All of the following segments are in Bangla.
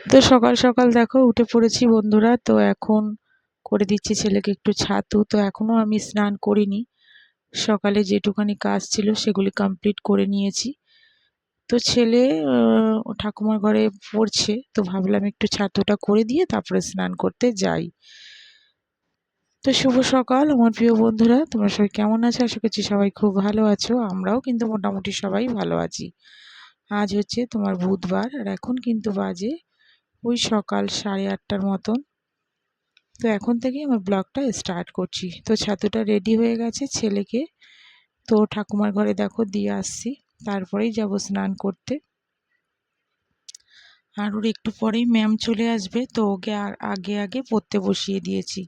তো সকাল সকাল দেখো উঠে পড়েছি বন্ধুরা। তো এখন করে দিচ্ছি ছেলেকে একটু ছাতু। তো এখনো আমি স্নান করিনি, সকালে যেটুখানি কাজ ছিল সেগুলি কমপ্লিট করে নিয়েছি। তো ছেলে ও ঠাকুমার ঘরে পড়ছে, তো ভাবলাম একটু ছাতুটা করে দিয়ে তারপরে স্নান করতে যাই। তো শুভ সকাল আমার প্রিয় বন্ধুরা, তোমরা সবাই কেমন আছো? আশা করছি সবাই খুব ভালো আছো। আমরাও কিন্তু মোটামুটি সবাই ভালো আছি। আজ হচ্ছে তোমার বুধবার, আর এখন কিন্তু বাজে ওই সকাল 8:30টার মতন। তো এখন থেকেই আমার ব্লগটা স্টার্ট করছি। তো ছাতুটা রেডি হয়ে গেছে ছেলেকে তো ঠাকুমার ঘরে দেখো দিয়ে আসছি, তারপরেই যাব স্নান করতে। আর ওর একটু পরেই ম্যাম চলে আসবে, তো ওকে আগে আগে পড়তে বসিয়ে দিয়েছি।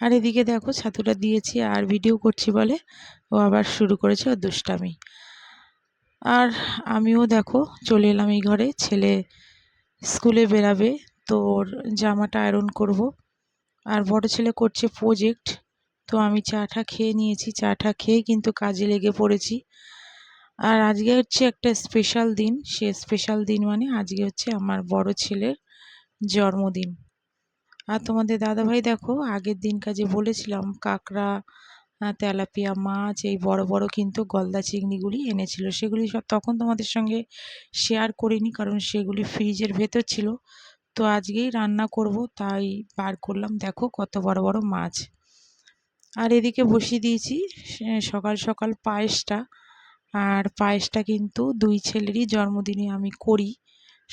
আর এদিকে দেখো ছাতুটা দিয়েছি আর ভিডিও করছি বলে ও আবার শুরু করেছে ওর দুষ্টামি। আর আমিও দেখো চলে এলাম এই ঘরে। ছেলে স্কুলে বেরাবে, তো ওর জামাটা আয়রন করব। আর বড় ছেলে করছে প্রজেক্ট। তো আমি চাটা খেয়ে নিয়েছি, চাটা খেয়ে কিন্তু কাজে লেগে পড়েছি। আর আজকে হচ্ছে একটা স্পেশাল দিন। সে স্পেশাল দিন মানে আজকে হচ্ছে আমার বড় ছেলের জন্মদিন। আর তোমাদের দাদাভাই দেখো আগের দিন কাজে বলেছিলাম কাঁকড়া, তেলাপিয়া মাছ, এই বড় বড় কিন্তু গলদা চিংড়িগুলি এনেছিল। সেগুলি সব তখন তোমাদের সঙ্গে শেয়ার করিনি, কারণ সেগুলি ফ্রিজের ভেতর ছিল। তো আজকেই রান্না করব, তাই বার করলাম। দেখো কত বড় বড় মাছ। আর এদিকে বসিয়ে দিয়েছি সকাল সকাল পায়েসটা। আর পায়েসটা কিন্তু দুই ছেলেরই জন্মদিনে আমি করি,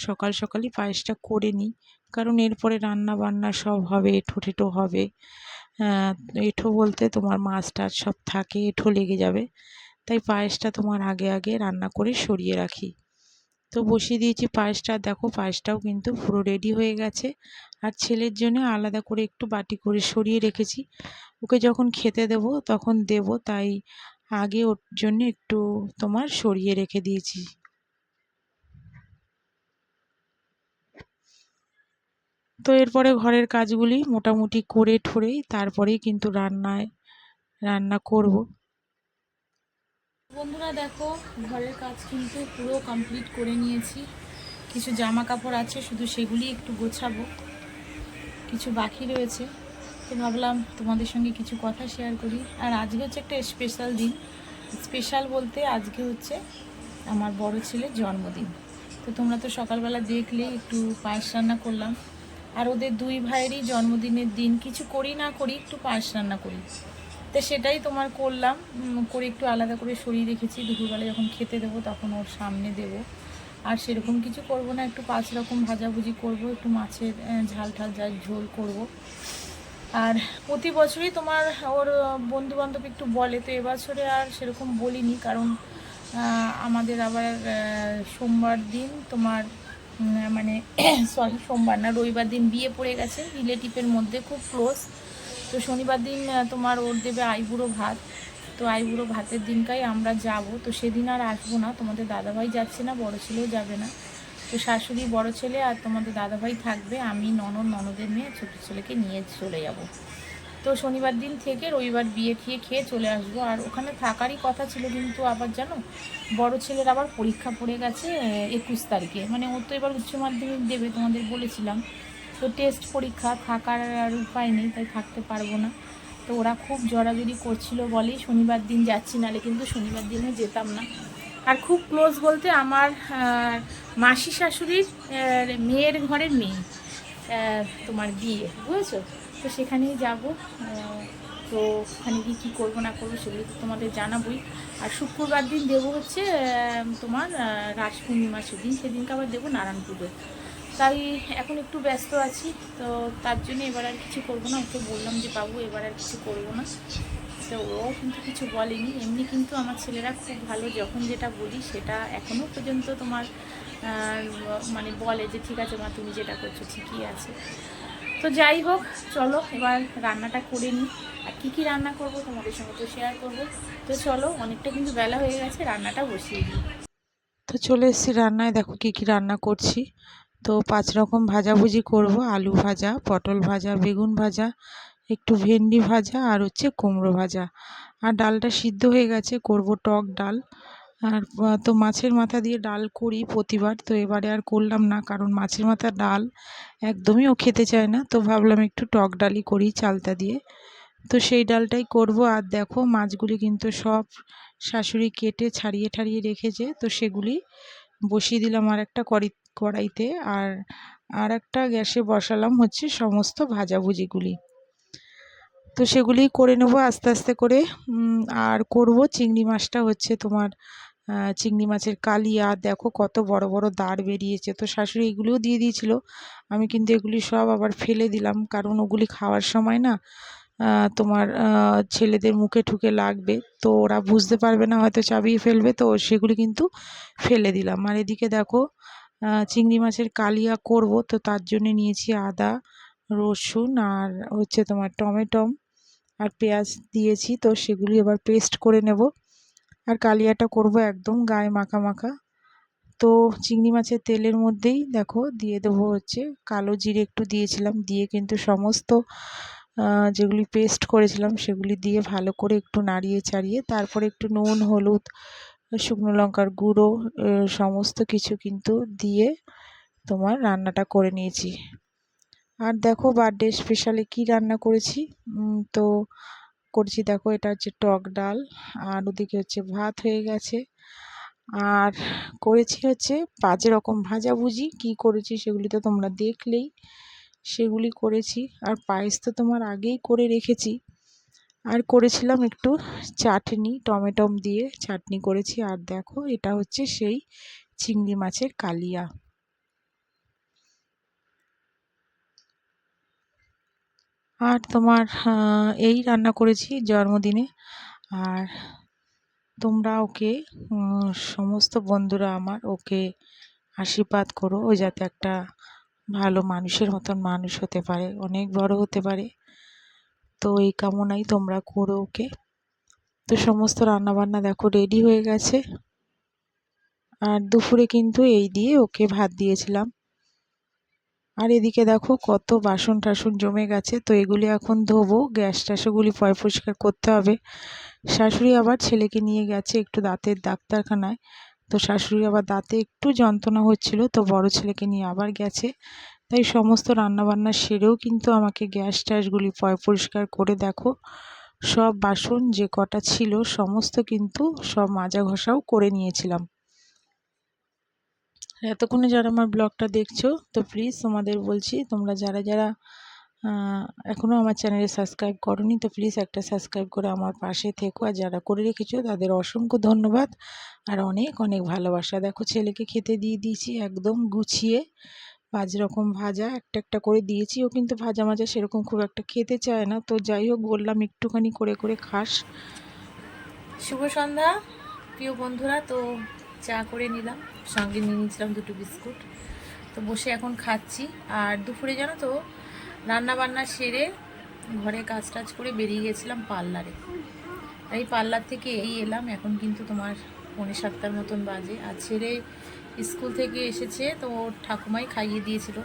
সকাল সকালই পায়েসটা করে নিই। কারণ এরপরে রান্না বান্না সব হবে, এঁঠো ঠেঠো হবে। এঁঠো বলতে তোমার মাছ টাছ সব থাকে, এঁঠো লেগে যাবে। তাই পায়েসটা তোমার আগে আগে রান্না করে সরিয়ে রাখি। তো বসিয়ে দিয়েছি পায়েসটা। দেখো পায়েসটাও কিন্তু পুরো রেডি হয়ে গেছে। আর ছেলের জন্য আলাদা করে একটু বাটি করে সরিয়ে রেখেছি, ওকে যখন খেতে দেব তখন দেব, তাই আগে ওর জন্য একটু তোমার সরিয়ে রেখে দিয়েছি। তো এরপরে ঘরের কাজগুলি মোটামুটি করে ঠোরেই তারপরেই কিন্তু রান্না করব। বন্ধুরা দেখো ঘরের কাজ কিন্তু পুরো কমপ্লিট করে নিয়েছি। কিছু জামা কাপড় আছে, শুধু সেগুলি একটু গোছাবো, কিছু বাকি রয়েছে। তো ভাবলাম তোমাদের সঙ্গে কিছু কথা শেয়ার করি। আর আজকে হচ্ছে একটা স্পেশাল দিন। স্পেশাল বলতে আজকে হচ্ছে আমার বড় ছেলের জন্মদিন। তো তোমরা তো সকালবেলা দেখলে একটু পায়েস রান্না করলাম। আর ওদের দুই ভাইয়েরই জন্মদিনের দিন কিছু করি না করি একটু পায়েস রান্না করি। তো সেটাই তোমার করলাম, করে একটু আলাদা করে সরিয়ে রেখেছি। দুপুরবেলা যখন খেতে দেবো তখন ওর সামনে দেবো। আর সেরকম কিছু করব না, একটু 5 রকম ভাজাভুজি করব, একটু মাছের ঝাল ঠাল যা ঝোল করব। আর প্রতি বছরই তোমার ওর বন্ধুবান্ধব একটু বলে, তো এবছরে আর সেরকম বলিনি, কারণ আমাদের আবার সোমবার দিন তোমার মানে সরি সোমবার না, রবিবার দিন বিয়ে পড়ে গেছে রিলেটিভের মধ্যে, খুব ক্লোজ। তো শনিবার দিন তোমার ওর দেবে আইবুড়ো ভাত। তো আইবুড়ো ভাতের দিনটাই আমরা যাব। তো সেদিন আর আসবো না, তোমাদের দাদাভাই যাচ্ছে না, বড় ছেলেও যাবে না। তো শাশুড়ি, বড় ছেলে আর তোমাদের দাদাভাই থাকবে, আমি ননদের মেয়ে ছোটো ছেলেকে নিয়ে চলে যাব। তো শনিবার দিন থেকে রবিবার বিয়ে খেয়ে চলে আসবো। আর ওখানে থাকারই কথা ছিল, কিন্তু আবার জানো বড় ছেলের আবার পরীক্ষা পড়ে গেছে 21 তারিখে। মানে ও তো এবার উচ্চ মাধ্যমিক দেবে, তোমাদের বলেছিলাম। তো টেস্ট পরীক্ষা, থাকার আর উপায় নেই, তাই থাকতে পারবো না। তো ওরা খুব জড়াজড়ি করছিল বলেই শনিবার দিন যাচ্ছি, নাহলে কিন্তু শনিবার দিনে যেতাম না। আর খুব ক্লোজ বলতে আমার মাসি শাশুড়ির মেয়ের ঘরের মেয়ে তোমার বিয়ে, বুঝেছো? তো সেখানেই যাব। তো ওখানে গিয়ে কী করবো না করবো সেগুলো তো তোমাদের জানাবোই। আর শুক্রবার দিন দেবো হচ্ছে তোমার রাস পূর্ণিমা, সেদিনকে আবার দেবো নারায়ণ পুজো। তাই এখন একটু ব্যস্ত আছি, তো তার জন্য এবার আর কিছু করবো না। ওকে বললাম যে বাবু এবার আর কিছু করবো না। তো ও কিন্তু কিছু বলেনি। এমনি কিন্তু আমার ছেলেরা খুব ভালো, যখন যেটা বলি সেটা এখনও পর্যন্ত তোমার মানে বলে যে ঠিক আছে মা, তুমি যেটা করছো ঠিকই আছে। তো যাই হোক, চলো এবার রান্নাটা করে নিই। আর কী কী রান্না করব তোমাদের সঙ্গে তো শেয়ার করব। তো চলো, অনেকটা কিন্তু বেলা হয়ে গেছে, রান্নাটা বসিয়ে দিই। তো চলে এসেছি রান্নায়, দেখো কী কী রান্না করছি। তো 5 রকম ভাজাভুজি করব, আলু ভাজা, পটল ভাজা, বেগুন ভাজা, একটু ভেন্ডি ভাজা, আর হচ্ছে কুমড়ো ভাজা। আর ডালটা সিদ্ধ হয়ে গেছে, করব টক ডাল। আর তো মাছের মাথা দিয়ে ডাল করি প্রতিবার, তো এবারে আর করলাম না, কারণ মাছের মাথা ডাল একদমই ও খেতে চায় না, তো ভাবলাম একটু টক ডালই করি চালতা দিয়ে। তো সেই ডালটাই করব। আর দেখো মাছগুলি কিন্তু সব শাশুড়ি কেটে ছাড়িয়ে ঠাড়িয়ে রেখেছে, তো সেগুলি বসিয়ে দিলাম আর একটা কড়াইতে। আর একটা গ্যাসে বসালাম হচ্ছে সমস্ত ভাজাভুজিগুলি, তো সেগুলি করে নেব আস্তে আস্তে করে। আর করব চিংড়ি মাছটা হচ্ছে তোমার চিংড়ি মাছের কালিয়া। দেখো কত বড় বড় দাঁড় বেরিয়েছে, তো শাশুড়ি এগুলিও দিয়ে দিয়েছিল, আমি কিন্তু এগুলি সব আবার ফেলে দিলাম, কারণ ওগুলি খাওয়ার সময় না তোমার ছেলেদের মুখে ঠুকে লাগবে, তো ওরা বুঝতে পারবে না, হয়তো চাবিয়ে ফেলবে, তো সেগুলি কিন্তু ফেলে দিলাম। আর এদিকে দেখো চিংড়ি মাছের কালিয়া করব, তো তার জন্য নিয়েছি আদা, রসুন আর হচ্ছে তোমার টমেটো আর পেঁয়াজ দিয়েছি, তো সেগুলি এবার পেস্ট করে নেব। আর কালিয়াটা করব একদম গায়ে মাখা মাখা। তো চিংড়ি মাছের তেলের মধ্যেই দেখো দিয়ে দেবো হচ্ছে কালো জিরে একটু দিয়েছিলাম, দিয়ে কিন্তু সমস্ত যেগুলি পেস্ট করেছিলাম সেগুলি দিয়ে ভালো করে একটু নাড়িয়ে চাড়িয়ে তারপরে একটু নুন, হলুদ, শুকনো লঙ্কার গুঁড়ো সমস্ত কিছু কিন্তু দিয়ে তোমার রান্নাটা করে নিয়েছি। আর দেখো বার্থডে স্পেশালে কি রান্না করেছি, তো করেছি দেখো, এটা হচ্ছে টক ডাল, আর ওদিকে হচ্ছে ভাত হয়ে গেছে। আর করেছি হচ্ছে 5 রকম ভাজাভুজি, কি করেছি সেগুলি তো তোমরা দেখলেই, সেগুলি করেছি। আর পায়েস তো তোমার আগেই করে রেখেছি। আর করেছিলাম একটু চাটনি, টমেটো দিয়ে চাটনি করেছি। আর দেখো এটা হচ্ছে সেই চিংড়ি মাছের কালিয়া। আর তোমার এই রান্না করেছি জন্মদিনে। আর তোমরা ওকে সমস্ত বন্ধুরা আমার ওকে আশীর্বাদ করো, ও যাতে একটা ভালো মানুষের মতন মানুষ হতে পারে, অনেক বড় হতে পারে, তো এই কামনাই তোমরা করো ওকে। তো সমস্ত রান্নাবান্না দেখো রেডি হয়ে গেছে। আর দুপুরে কিন্তু এই দিয়ে ওকে ভাত দিয়েছিলাম। আর এদিকে দেখো কত বাসন টাসন জমে গেছে, তো এগুলি এখন ধোবো, গ্যাস ট্যাসগুলি পরিষ্কার করতে হবে। শাশুড়ি আবার ছেলেকে নিয়ে গেছে একটু দাঁতের ডাক্তারখানায়, তো শাশুড়ি আবার দাঁতে একটু যন্ত্রণা হচ্ছিল, তো বড় ছেলেকে নিয়ে আবার গেছে। তাই সমস্ত রান্নাবান্না সেরেও কিন্তু আমাকে গ্যাস ট্যাসগুলি পরিষ্কার করে দেখো সব বাসন যে কটা ছিল সমস্ত কিন্তু সব মাজা ঘষাও করে নিয়েছিলাম। এতক্ষণে যারা আমার ব্লগটা দেখছো, তো প্লিজ তোমাদের বলছি, তোমরা যারা যারা এখনও আমার চ্যানেলে সাবস্ক্রাইব করোনি, তো প্লিজ একটা সাবস্ক্রাইব করে আমার পাশে থেকো। আর যারা করে রেখেছো তাদের অসংখ্য ধন্যবাদ আর অনেক অনেক ভালোবাসা। দেখো ছেলেকে খেতে দিয়ে দিয়েছি একদম গুছিয়ে, 5 রকম ভাজা একটা একটা করে দিয়েছি। ও কিন্তু ভাজা মাজা সেরকম খুব একটা খেতে চায় না, তো যাই হোক বললাম একটুখানি করে করে খাস। শুভ সন্ধ্যা প্রিয় বন্ধুরা, তো চা করে নিলাম, সঙ্গে নিয়ে নিয়েছিলাম 2টো বিস্কুট, তো বসে এখন খাচ্ছি। আর দুপুরে জানো তো রান্না বান্না সেরে ঘরে কাজ টাজ করে বেরিয়ে গেছিলাম পার্লারে। এই পার্লার থেকে এই এলাম, এখন কিন্তু তোমার 6:45 মতন বাজে। আর ছেলে স্কুল থেকে এসেছে, তো ওর ঠাকুমাই খাইয়ে দিয়েছিল,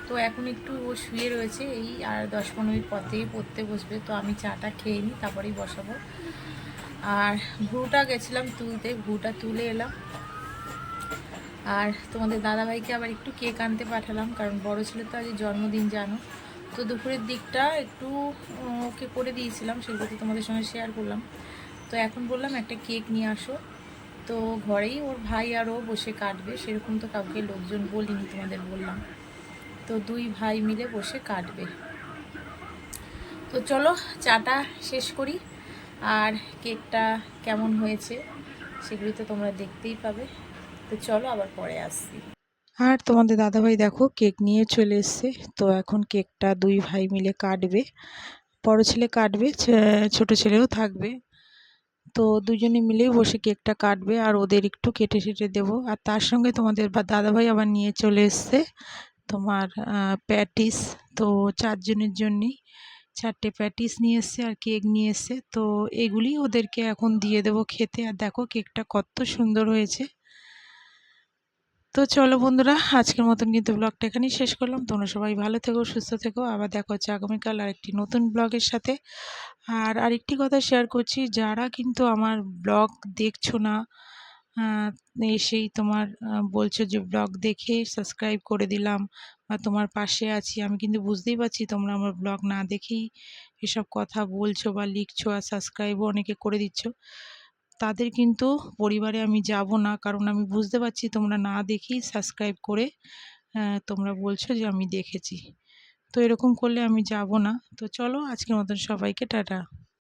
তো এখন একটু ও শুয়ে রয়েছে, এই আর 10-15 মিনিট পর থেকে পড়তে বসবে, তো আমি চাটা খেয়ে নিই তারপরেই বসাবো। আর ভুটা গেছিলাম তুলতে, ভুটা তুলে এলাম। আর তোমাদের দাদাভাইকে আবার একটু কেক আনতে পাঠালাম, কারণ বড় ছেলে তো আজ জন্মদিন জানো, তো দুপুরের দিকটা একটু ওকে করে দিয়েছিলাম, সেগুলো তো তোমাদের সঙ্গে শেয়ার করলাম। তো এখন বললাম একটা কেক নিয়ে আসো, তো ঘরেই ওর ভাই আর ও বসে কাটবে, সেরকম তো কাউকে লোকজন বলিনি, তোমাদের বললাম, তো 2 ভাই মিলে বসে কাটবে। তো চলো চাটা শেষ করি, আর কেকটা কেমন হয়েছে সেগুলি তো তোমরা দেখতেই পাবে, তো চলো আবার পরে আসছি। আর তোমাদের দাদাভাই দেখো কেক নিয়ে চলে এসছে, তো এখন কেকটা 2 ভাই মিলে কাটবে, বড় ছেলে কাটবে, ছোট ছেলেও থাকবে, তো দুজনে মিলেই বসে কেকটা কাটবে, আর ওদের একটু কেটে ছেটে দেবো। আর তার সঙ্গে তোমাদের দাদাভাই আবার নিয়ে চলে এসছে তোমার প্যাটিস, তো 4 জনের জন্যই 4টে প্যাটিস নিয়ে এসছে আর কেক নিয়ে এসছে, তো এগুলি ওদেরকে এখন দিয়ে দেবো খেতে। আর দেখো কেকটা কত সুন্দর হয়েছে। তো চলো বন্ধুরা, আজকের মতন কিন্তু ব্লগটা এখানেই শেষ করলাম। তোমরা সবাই ভালো থেকো, সুস্থ থেকো। আবার দেখা হচ্ছে আগামীকাল আরেকটি নতুন ব্লগের সাথে। আর আরেকটি কথা শেয়ার করছি, যারা কিন্তু আমার ব্লগ দেখছো না, এসেই তোমার বলছো যে ব্লগ দেখে সাবস্ক্রাইব করে দিলাম বা তোমার পাশে আছি, আমি কিন্তু বুঝতেই পারছি তোমরা আমার ব্লগ না দেখেই এসব কথা বলছো বা লিখছো, আর সাবস্ক্রাইবও অনেকে করে দিচ্ছ। তাদের কিন্তু পরিবারে আমি যাব না, কারণ আমি বুঝতে পারছি তোমরা না দেখেই সাবস্ক্রাইব করে তোমরা বলছো যে আমি দেখেছি। তো এরকম করলে আমি যাব না। তো চলো, আজকের মতন সবাইকে টাটা।